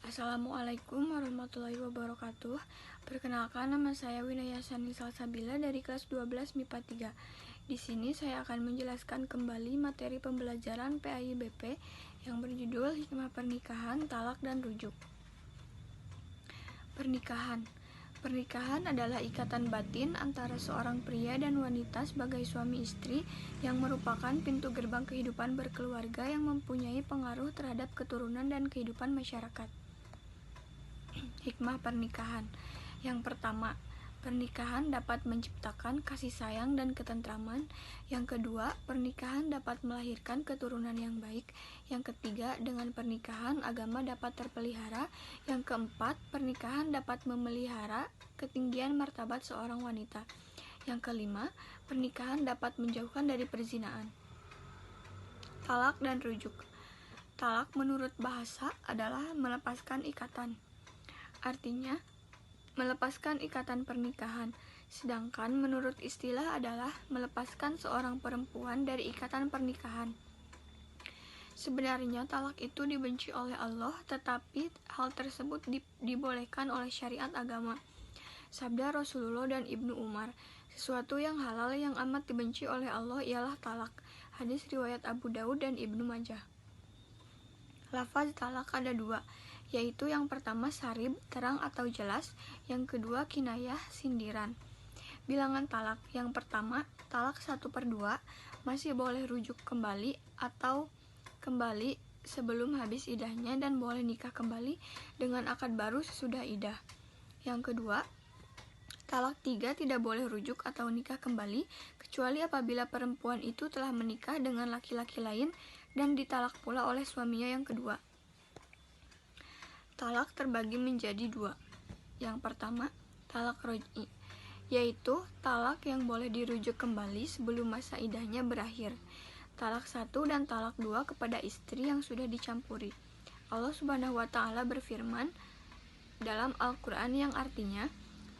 Assalamualaikum warahmatullahi wabarakatuh. Perkenalkan, nama saya Winaya Sani Salsabila dari kelas 12 MIPA 3. Di sini saya akan menjelaskan kembali materi pembelajaran PAIBP yang berjudul Hikmah Pernikahan, Talak dan Rujuk. Pernikahan adalah ikatan batin antara seorang pria dan wanita sebagai suami istri yang merupakan pintu gerbang kehidupan berkeluarga yang mempunyai pengaruh terhadap keturunan dan kehidupan masyarakat. Hikmah pernikahan. Yang pertama, pernikahan dapat menciptakan kasih sayang dan ketentraman. Yang kedua, pernikahan dapat melahirkan keturunan yang baik. Yang ketiga, dengan pernikahan agama dapat terpelihara. Yang keempat, pernikahan dapat memelihara ketinggian martabat seorang wanita. Yang kelima, pernikahan dapat menjauhkan dari perzinaan. Talak dan rujuk. Talak menurut bahasa adalah melepaskan ikatan. Artinya, melepaskan ikatan pernikahan, sedangkan menurut istilah adalah melepaskan seorang perempuan dari ikatan pernikahan. Sebenarnya talak itu dibenci oleh Allah, tetapi hal tersebut dibolehkan oleh syariat agama. Sabda Rasulullah dan Ibnu Umar, sesuatu yang halal yang amat dibenci oleh Allah ialah talak. Hadis riwayat Abu Daud dan Ibnu Majah. Lafaz talak ada dua, yaitu yang pertama sarib, terang atau jelas, yang kedua kinayah, sindiran. Bilangan talak, yang pertama, talak 1/2, masih boleh rujuk kembali atau kembali sebelum habis idahnya dan boleh nikah kembali dengan akad baru sesudah idah. Yang kedua, talak 3 tidak boleh rujuk atau nikah kembali, kecuali apabila perempuan itu telah menikah dengan laki-laki lain dan ditalak pula oleh suaminya yang kedua. Talak terbagi menjadi dua. Yang pertama, talak roj'i, yaitu talak yang boleh dirujuk kembali sebelum masa idahnya berakhir. Talak 1 dan talak 2 kepada istri yang sudah dicampuri. Allah Subhanahu wa Ta'ala berfirman dalam Al-Quran yang artinya,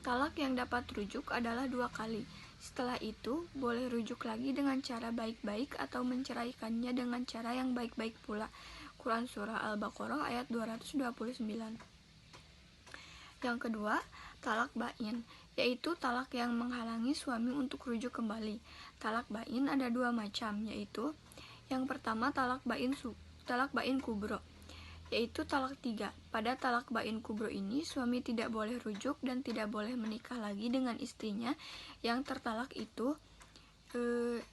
talak yang dapat rujuk adalah 2 kali. Setelah itu, boleh rujuk lagi dengan cara baik-baik atau menceraikannya dengan cara yang baik-baik pula. Quran Surah Al-Baqarah ayat 229. Yang kedua, talak bain, yaitu talak yang menghalangi suami untuk rujuk kembali. Talak bain ada 2 macam, yaitu yang pertama talak bain kubro, yaitu talak 3. Pada talak bain kubro ini, suami tidak boleh rujuk dan tidak boleh menikah lagi dengan istrinya yang tertalak itu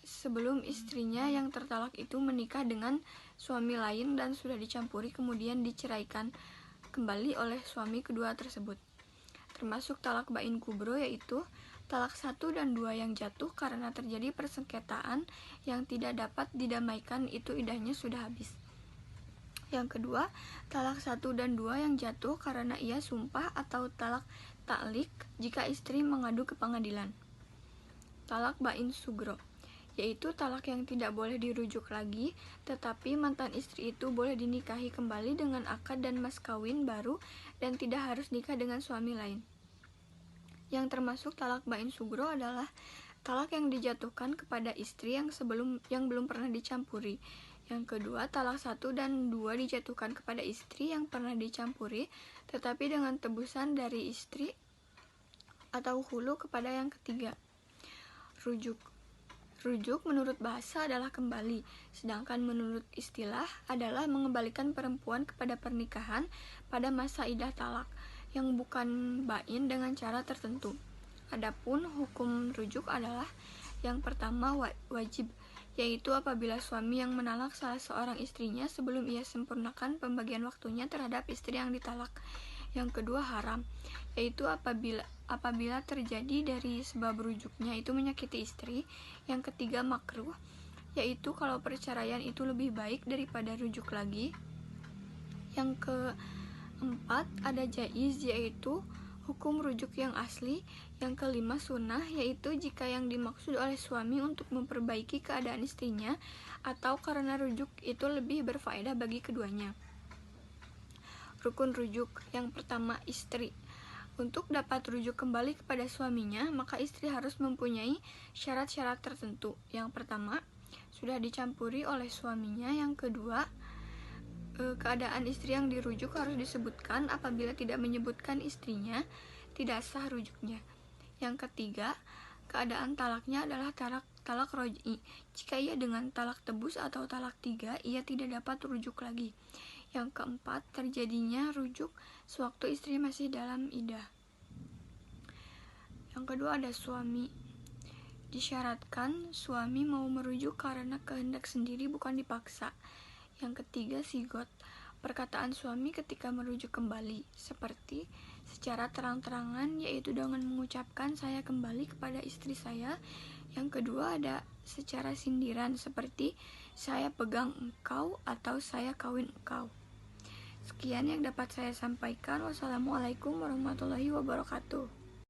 sebelum istrinya yang tertalak itu menikah dengan suami lain dan sudah dicampuri kemudian diceraikan kembali oleh suami kedua tersebut. Termasuk talak bain kubro, yaitu talak 1 dan 2 yang jatuh karena terjadi persengketaan yang tidak dapat didamaikan, itu idahnya sudah habis. Yang kedua, talak 1 dan 2 yang jatuh karena ia sumpah atau talak taklik jika istri mengadu ke pengadilan. Talak bain sugro, yaitu talak yang tidak boleh dirujuk lagi, tetapi mantan istri itu boleh dinikahi kembali dengan akad dan mas kawin baru dan tidak harus nikah dengan suami lain. Yang termasuk talak bain sugro adalah talak yang dijatuhkan kepada istri yang belum pernah dicampuri. Yang kedua, talak 1 dan 2 dijatuhkan kepada istri yang pernah dicampuri, tetapi dengan tebusan dari istri atau hulu kepada yang ketiga. Rujuk menurut bahasa adalah kembali, sedangkan menurut istilah adalah mengembalikan perempuan kepada pernikahan pada masa idah talak, yang bukan bain dengan cara tertentu. Adapun hukum rujuk adalah yang pertama wajib, yaitu apabila suami yang menalak salah seorang istrinya sebelum ia sempurnakan pembagian waktunya terhadap istri yang ditalak. Yang kedua haram, yaitu apabila terjadi dari sebab rujuknya itu menyakiti istri. Yang ketiga makruh, yaitu kalau perceraian itu lebih baik daripada rujuk lagi. Yang keempat ada jaiz, yaitu hukum rujuk yang asli. Yang kelima sunnah, yaitu jika yang dimaksud oleh suami untuk memperbaiki keadaan istrinya atau karena rujuk itu lebih berfaedah bagi keduanya. Rukun rujuk. Yang pertama, istri. Untuk dapat rujuk kembali kepada suaminya, maka istri harus mempunyai syarat-syarat tertentu. Yang pertama, sudah dicampuri oleh suaminya. Yang kedua, keadaan istri yang dirujuk harus disebutkan. Apabila tidak menyebutkan istrinya, tidak sah rujuknya. Yang ketiga, keadaan talaknya adalah talak roj'i. Jika ia dengan talak tebus atau talak 3, ia tidak dapat rujuk lagi. Yang keempat, terjadinya rujuk sewaktu istri masih dalam iddah. Yang kedua ada suami. Disyaratkan suami mau merujuk karena kehendak sendiri, bukan dipaksa. Yang ketiga, sigot. Perkataan suami ketika merujuk kembali, seperti secara terang-terangan, yaitu dengan mengucapkan saya kembali kepada istri saya. Yang kedua ada secara sindiran, seperti saya pegang engkau atau saya kawin engkau. Sekian yang dapat saya sampaikan. Wassalamualaikum warahmatullahi wabarakatuh.